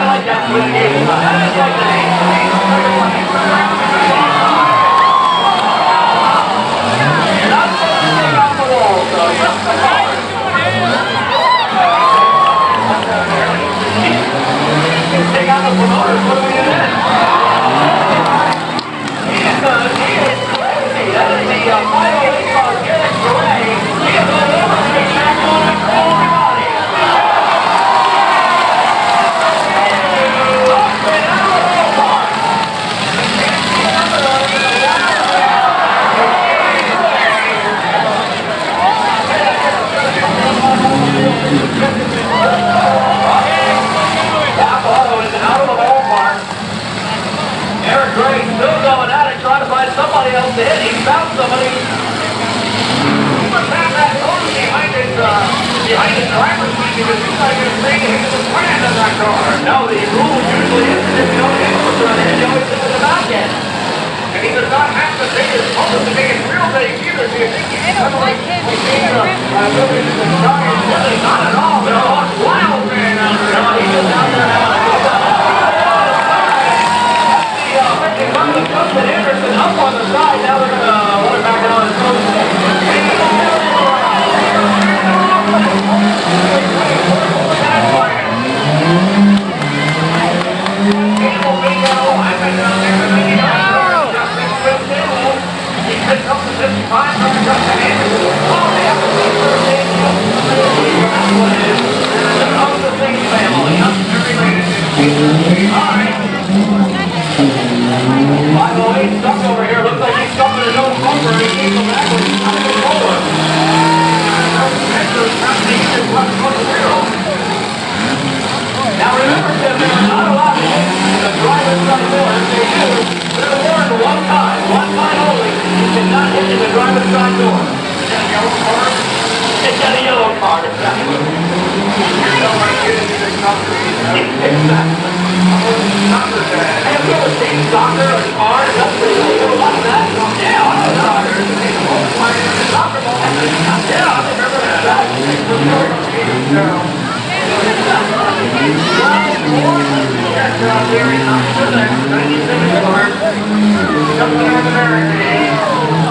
like that swing game. That's like the name. You're not supposed to take off the wall, so just the car. Take out the promoters, what do we do then? He is crazy. That is the 508 car Gilbert away. He is going to overtake back on everybody. Still going at it, trying to find somebody else to hit. He found somebody. He must have that horse behind his driver's seat because he's not going to say he was a friend in that car. No, the rule usually is if you don't hit with the front end, you always hit with the back end. And he does not have to take his pulse to make it real big either. So you think he's suddenly not at all. No, wild man out there. No, he's just out there now. Justin Anderson up on the side. Now they're going to run it back on his coach. He picks up the 55 from Justin Anderson. Oh, they have to take first aid. Of the same family. All right. 508 stuck over here. Looks like he's stuck in his own bumper. He can't go backwards. He's trying to go forward. Now remember, Tim, they're not allowed to hit the driver's side door. If they do, they're warned one time only. You cannot hit in the driver's side door. Is that a yellow card? It's got a yellow card, exactly. Exactly. Have you ever seen soccer or cars? That's pretty cool. You watch that? Yeah, I know soccer. Soccer ball. Yeah, I remember that.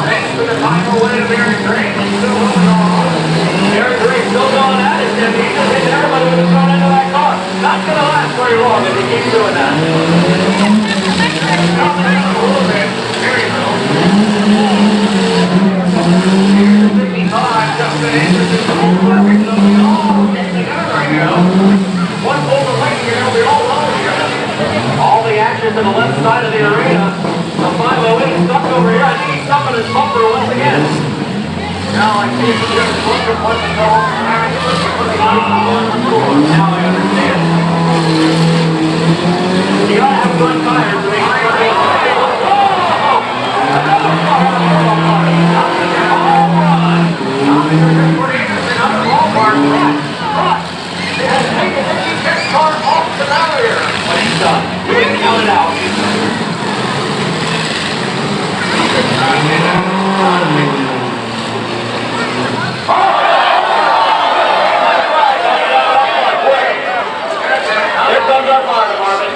Thanks to the final win of Aaron Green. Aaron Green still going at it. He just hit everybody with the front end of that car. Not going to last very long if he keeps doing that. Justin Anderson, all getting together right now. One pull the lane here, we'll be all over here. All the action to the left side of the arena. The 508 stuck over here. I think he's stuck on his bumper once again. Now I see if he just looked at what the call. Now I understand. You gotta have good tires to make sure they count it out. Here comes our fire department.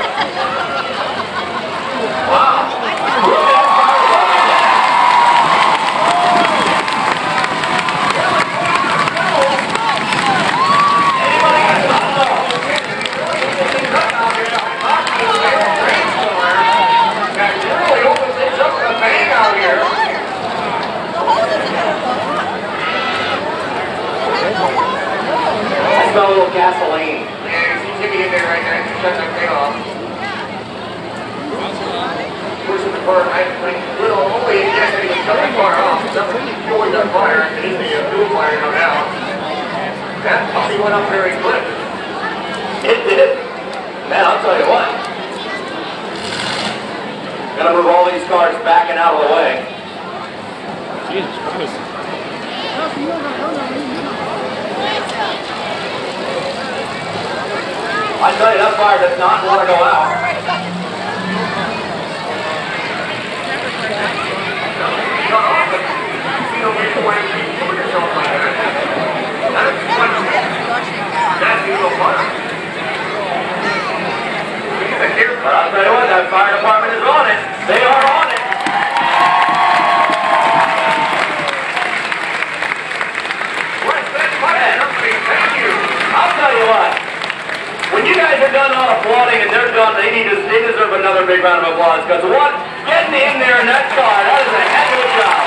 Wow. I smell a little gasoline. Yeah, you see me in there right now. You shut that thing off. Pushing the car, I think, little only yes, he shut the car off. You always on fire. It isn't a fuel fire, no doubt. That puppy went up very quick. It did. Man, I'll tell you what. Gotta move all these cars back and out of the way. Jesus Christ. I tell you, that fire does not want to go out. That's another big round of applause, because what? Getting in there in that car, that is a heck of a job.